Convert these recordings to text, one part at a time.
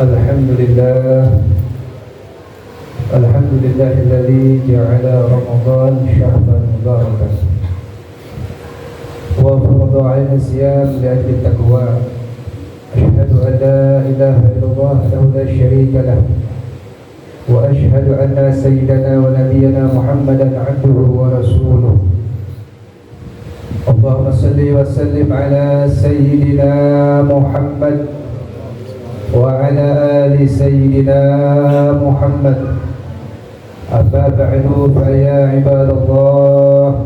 Alhamdulillah Alhamdulillahilladzi ja'ala Ramadan syahran mubarakan wa farada 'alaina siyam li'ajli taqwa. Asyhadu an la ilaha illallah wahdahu la syarika lah wa asyhadu anna sayyidana wa nabiyyana Muhammadan 'abduhu wa rasuluh. Allahumma salli wa sallim ala sayyidina Muhammad wa ala ali sayyidina Muhammad. Amma ba'du fa ya ibadallah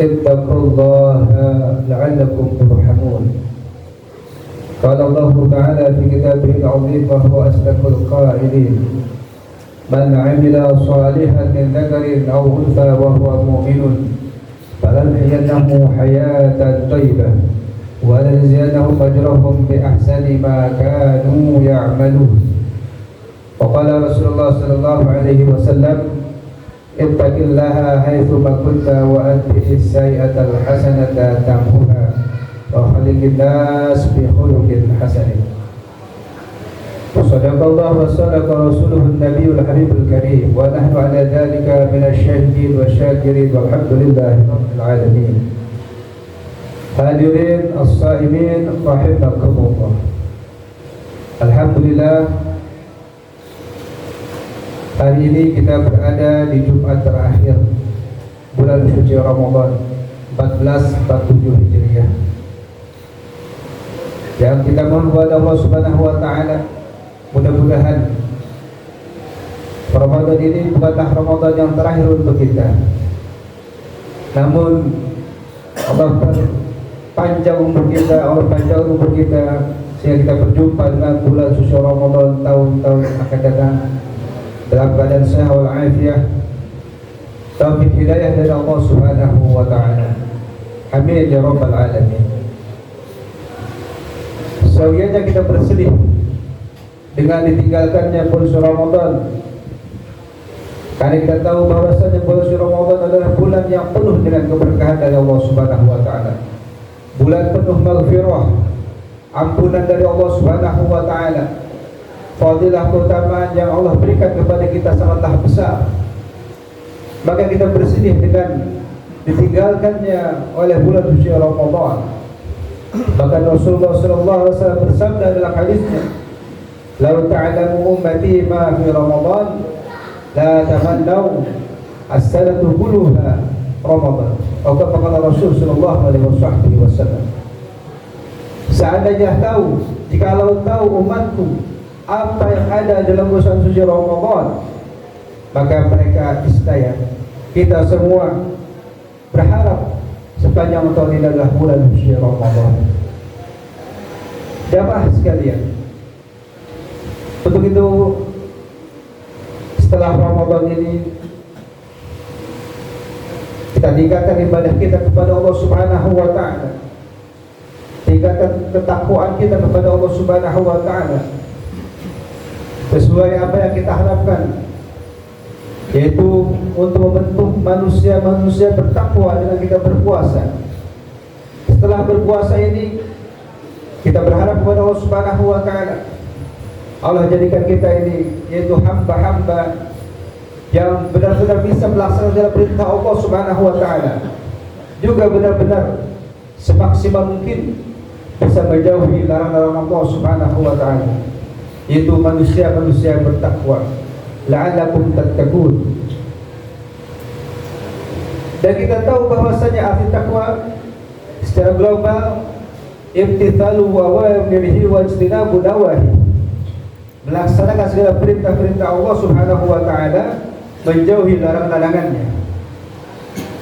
ittaqullaha la'allakum turhamun. Qala Allah ta'ala fi kitabihi al-'azim wa huwa asdaqul qa'ilin. Man 'amila salihan min dhakarin aw untha wa huwa mu'minun falanahyiyannahu hayatan thayyibah wa lanajziyannahum ajrahum bi ahsani ma kanu ya'malun. Wa qala Rasulullah sallallahu alaihi wasallam ittaqillaha haitsu ma kunta wa atbi'is sayyi'atal hasanata tamhuha wa khaliqin nas bi khuluqin hasanin. Sadaqallahu wa sadaqa rasuluhu an-nabiyul habibul karim wa nahnu ala dhalika minasy syahidin wasyakirin walhamdulillahi rabbil alamin. Hadirin as-saimin rahimakumullah. Alhamdulillah, hari ini kita berada di Jumat terakhir bulan suci Ramadan 1447 Hijriah. Yang kita mohon kepada Allah Subhanahu wa taala, mudah-mudahan Ramadan ini bukanlah Ramadan yang terakhir untuk kita, namun Allah panjang umur kita, Allah panjang umur kita sehingga kita berjumpa dengan bulan suci Ramadan tahun-tahun yang akan datang dalam keadaan sehat wal afiah, taufik hidayah dari Allah Subhanahu wa taala. Amin ya rabbal alamin. Seyogianya kita bersedih dengan ditinggalkannya bulan suci Ramadan, karena kita tahu bahwasanya bulan suci Ramadan adalah bulan yang penuh dengan keberkahan dari Allah Subhanahu wa taala. Bulan penuh maghfirah, ampunan dari Allah Subhanahu wa taala. Fadilah keutamaan yang Allah berikan kepada kita sangatlah besar. Maka kita bersedih dengan ditinggalkannya oleh bulan suci Ramadan. Bahkan Rasulullah sallallahu alaihi wasallam bersabda dalam hadisnya, "Lau ta'lamu ummati ma fi Ramadan la tamannaw as-sanatu kulluha Ramadan." Atau kata Rasul sallallahu alaihi wasallam, seandainya tahu, jikalau tahu umatku apa yang ada dalam bulan suci Ramadan, maka mereka istilahnya kita semua berharap sepanjang tahun ini adalah bulan suci Ramadan. Jamaah sekalian, untuk itu setelah Ramadan ini kita tingkatkan ibadah kita kepada Allah Subhanahu wa taala, tingkatkan ketakwaan kita kepada Allah Subhanahu wa taala sesuai apa yang kita harapkan, yaitu untuk membentuk manusia-manusia bertakwa dengan kita berpuasa. Setelah berpuasa ini kita berharap kepada Allah Subhanahu wa taala, Allah jadikan kita ini yaitu hamba-hamba yang benar-benar bisa melaksanakan segala perintah Allah Subhanahu wa taala, juga benar-benar semaksimal mungkin bisa menjauhi larangan Allah Subhanahu wa taala, yaitu manusia-manusia yang bertakwa. La'allakum tattaqun. Dan kita tahu bahwasanya arti takwa secara global imtithalu awamirihi wa ijtinabu nawahi, melaksanakan segala perintah-perintah Allah Subhanahu wa taala, menjauhi larangan-larangannya.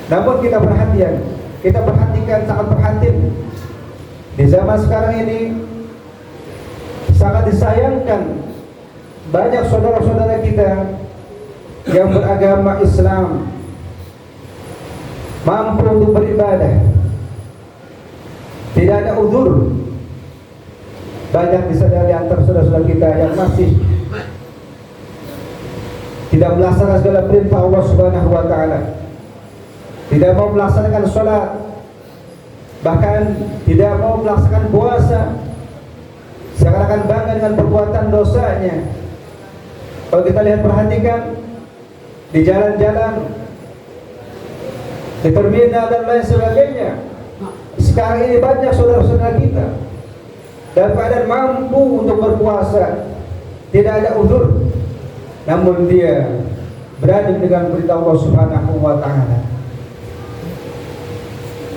Namun kita perhatikan sangat perhatian di zaman sekarang ini, sangat disayangkan banyak saudara-saudara kita yang beragama Islam mampu untuk beribadah, tidak ada uzur. Banyak disadari antara saudara-saudara kita yang masih tidak melaksanakan segala perintah Allah Subhanahu wa taala, tidak mau melaksanakan sholat, bahkan tidak mau melaksanakan puasa. seakan-akan bangga dengan perbuatan dosanya. Kalau kita lihat perhatikan di jalan-jalan, di terminal dan lain sebagainya, sekarang ini banyak saudara-saudara kita dalam keadaan mampu untuk berpuasa, tidak ada uzur, namun dia berani dengan berita Allah Subhanahu wa Ta'ala.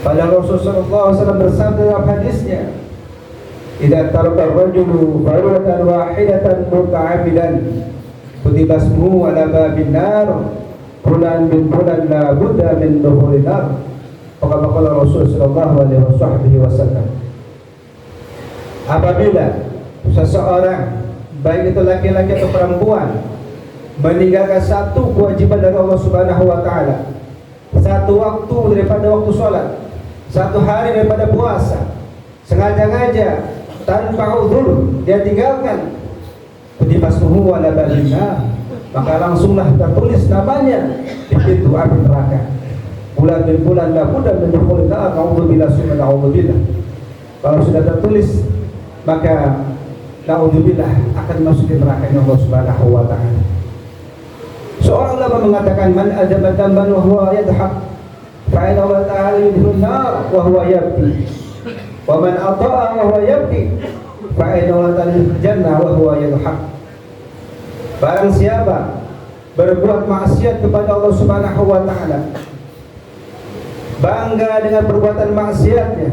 Pada Rasulullah SAW bersabda dalam hadisnya, "Idza taraka ar-rajulu faratan wahidatan muta'ammidan kutiba ismuhu ala babin nar fulan bin fulan la budda min dukhulin nar." Qala Rasul sallallahu alaihi wasallam, apabila seseorang, baik itu laki-laki atau perempuan, meninggalkan satu kewajiban dari Allah Subhanahu wa Ta'ala, satu waktu daripada waktu sholat, satu hari daripada puasa, sengaja-ngaja tanpa uzur dia tinggalkan, kutiba ismuhu ala babin nar, maka langsunglah tertulis namanya di pintu api neraka. Bulan bin bulan la budda min dukhulin nar, naudzubillah summa naudzubillah. Kalau sudah tertulis, maka naudzubillah akan masuk ke neraka Allah Subhanahu wa Ta'ala. Seorang ulama mengatakan, man adama damban wa huwa yadhak fa inna Allah Ta'ala yudkhilun nar wa huwa yabki, wa man ata'a wa huwa yabki fa inna Allah Ta'ala yudkhilul jannah wa huwa yadhak. Barang siapa berbuat maksiat kepada Allah Subhanahu wa Ta'ala, bangga dengan perbuatan maksiatnya,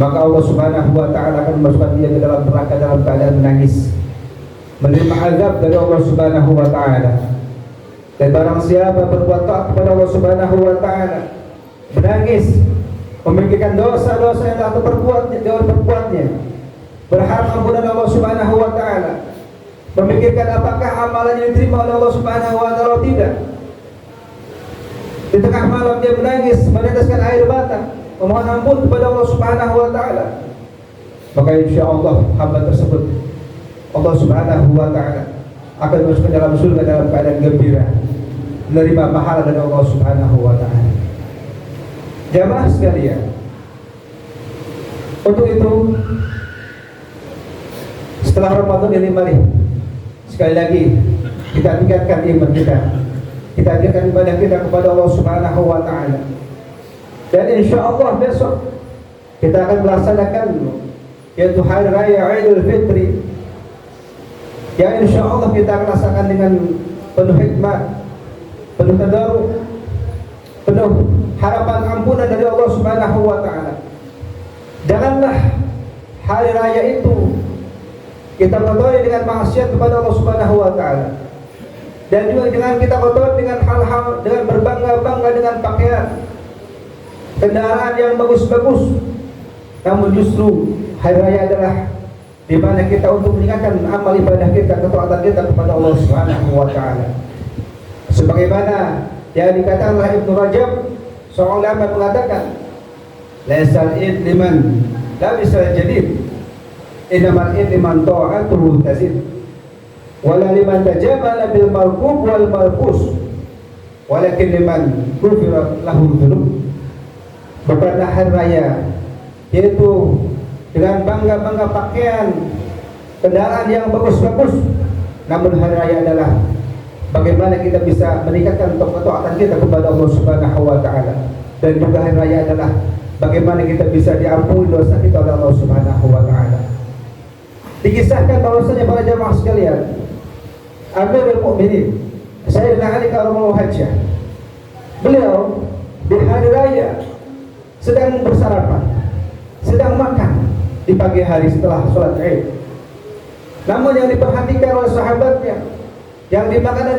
maka Allah Subhanahu wa Ta'ala akan memasukkan dia ke dalam neraka dalam keadaan menangis, menerima azab dari Allah Subhanahu wa Ta'ala. Dan barang siapa berbuat taat kepada Allah Subhanahu wa Ta'ala, menangis, memikirkan dosa-dosa yang telah berbuatnya, berharap ampunan Allah Subhanahu wa Ta'ala, memikirkan apakah amalannya diterima oleh Allah Subhanahu wa Ta'ala atau tidak. Di tengah malam dia menangis, meneteskan air mata, memohon ampun kepada Allah Subhanahu wa Ta'ala, maka insya Allah hamba tersebut Allah Subhanahu wa Ta'ala akan masuk ke dalam surga dalam keadaan gembira, menerima pahala dari Allah Subhanahu wa Ta'ala. Jamaah sekalian, untuk itu setelah Ramadan ini, mari sekali lagi kita tingkatkan iman kita, kita tingkatkan ibadah kita kepada Allah Subhanahu wa Ta'ala. Dan insya Allah besok kita akan melaksanakan yaitu Hari Raya Idul Fitri, yang insya Allah kita akan rasakan dengan penuh hikmah, penuh tadarruk, penuh harapan ampunan dari Allah Subhanahu wa Ta'ala. Janganlah hari raya itu kita kotori dengan maksiat kepada Allah Subhanahu wa Ta'ala, dan juga jangan kita kotori dengan hal-hal, dengan berbangga-bangga dengan pakaian, kendaraan yang bagus-bagus. Namun justru hari raya adalah di mana kita untuk meningkatkan amal ibadah kita, ketaatan kita kepada Allah Subhanahu wa Ta'ala. Sebagaimana yang dikatakan oleh Ibnu Rajab, seorang ulama mengatakan, laisal id liman labisal jadid, innamal id liman ta'atuhu tazid, wala liman tajamala bil markub wal malbus, walakin liman ghufira lahu dzunub. Bukanlah hari raya yaitu dengan bangga-bangga pakaian, kendaraan yang bagus-bagus, namun hari raya adalah bagaimana kita bisa meningkatkan ketaatan kita kepada Allah Subhanahu wa Ta'ala. Dan juga hari raya adalah bagaimana kita bisa diampuni dosa kita oleh Allah Subhanahu wa Ta'ala. Dikisahkan bahwasanya para jamaah sekalian, Amirul Mukminin Sayyidina Ali karramallahu wajhah, beliau di hari raya sedang bersarapan, sedang makan di pagi hari setelah sholat Id. Namun yang diperhatikan oleh sahabatnya, yang dimakan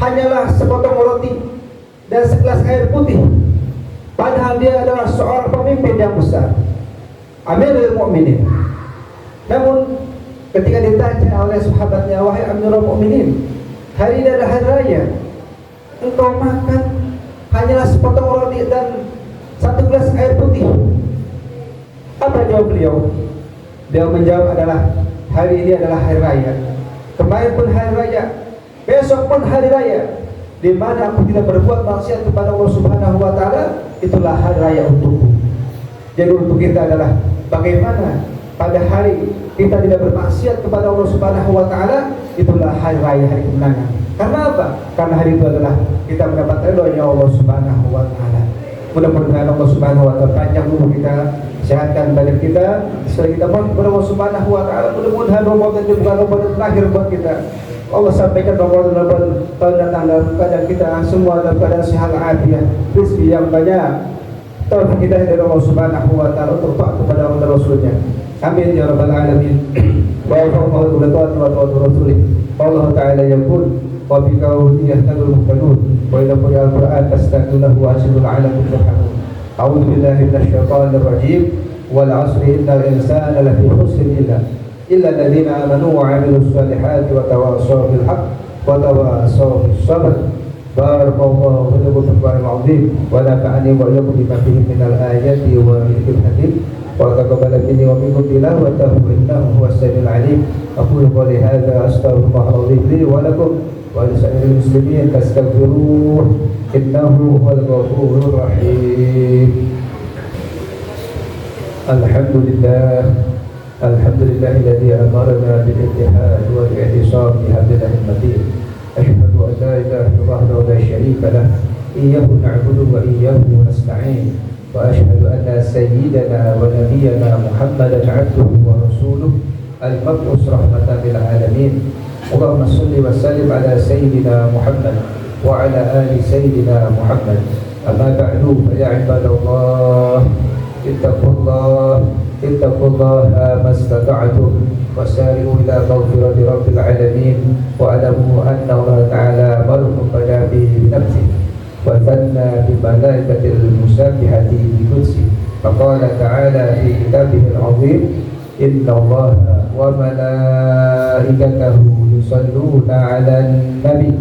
hanyalah sepotong roti dan segelas air putih, padahal dia adalah seorang pemimpin yang besar, Amirul Mukminin. Namun ketika ditanya oleh sahabatnya, wahai Amirul Mukminin, hari ini adalah hari raya, engkau makan hanyalah sepotong roti dan satu gelas air putih, apa jawab beliau? Beliau menjawab adalah, hari ini adalah hari raya, kemarin pun hari raya, besok pun hari raya, di mana aku tidak berbuat maksiat kepada Allah Subhanahu wa Ta'ala, itulah hari raya untukku. Jadi untuk kita adalah bagaimana pada hari kita tidak bermaksiat kepada Allah Subhanahu wa taala, itulah hari raya, hari kemenangan. Karena apa? Karena hari itu adalah kita mendapat ridhonya Allah Subhanahu wa taala. Mudah-mudahan Allah Subhanahu wa taala panjang umur kita, sehatkan badan kita, setelah kita mohon kepada Allah Subhanahu wa taala, mudah-mudahan Ramadan itu bukan Ramadan terakhir buat kita. Allah sampaikan Ramadan tahun datang dalam keadaan kita semua dalam keadaan sehat afiat, rezeki yang banyak. Taufik kita dari Allah Subhanahu wa taala untuk taat kepada Allah dan Rasulnya. Amin ya rabbal alamin. Wa wafaqahu bil taati wa taati rasulih. Allah taala yaqul wa bi qawlihi yahtadul muhtadun wa ila al-Qur'an tastaqilahu wa asidul alakum turhamun. A'udzu billahi minasy syaithanir rajim. Wal 'asri innal insana lafi khusr illa alladziina amanu wa 'amilus solihati wa tawassaw bil haqq wa tawassaw bis sabr. Barakallahu fiikum wa Qur'anil 'azim wa nafa'ani wa iyyakum bima fihi minal ayati wa dzikril hakim wa taqabbal minni wa minkum tilawatahu innahu huwas samiul 'alim. Aqulu qawli hadza astaghfirullahal 'azim li wa lakum wa lisa'iril muslimin fastaghfiruhu innahu huwal ghafurur rahim. Alhamdulillah alladzi amarna bil ittihad wal i'tisam bi hablillahil matin. أشهد أن لا إله إلا الله وحده لا شريك له إياه نعبد وإياه نستعين وأشهد أن سيدنا ونبينا محمدا عبده ورسوله المبعوث رحمة للعالمين. اللهم صل وسلم على سيدنا محمد وعلى آل سيدنا محمد. أما بعد فيا عباد الله اتقوا الله ما استطعتم وسارعوا إلى مغفرة رب العالمين واعلموا أن الله تعالى أمركم بدا به بنفسه وثنى بملائكة المسبحة بقدسه فقال تعالى في كتابه العظيم إن الله وملائكته يصلون على النبي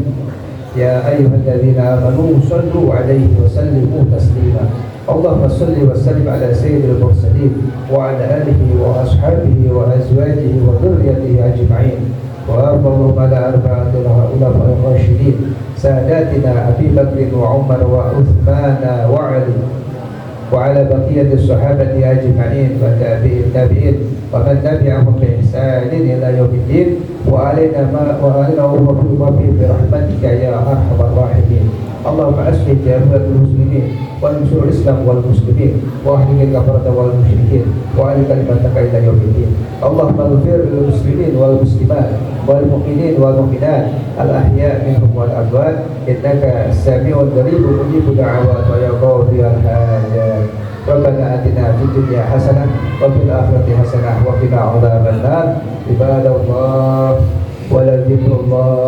يا أيها الذين آمنوا صلوا عليه وسلموا تسليما. اللهم صل وسلم على سيد المرسلين وعلى آله وأصحابه وأزواجه وذريته أجمعين وأرضهم على أربعة الخلفاء الراشدين ساداتنا أبي بكر وعمر وعثمان وعلي وعلى بقية الصحابة أجمعين والتابعين ومن تبعهم بإحسان إلى يوم الدين وعلينا وفي برحمتك يا أرحم الراحمين. اللهم أصلح جميع المسلمين وانصر الإسلام والمسلمين واهلك الكفرة والمشركين وأعل كلمتك إلى يوم الدين. اللهم اغفر للمسلمين والمسلمات والمؤمنين والمؤمنات الأحياء منهم والأموات إنك السميع القريب مجيب الدعوات ويا قاضي الحاجات. ربنا آتنا في الدنيا حسنة وفي الآخرة حسنة وقنا عذاب النار. عباد الله ولذكر الله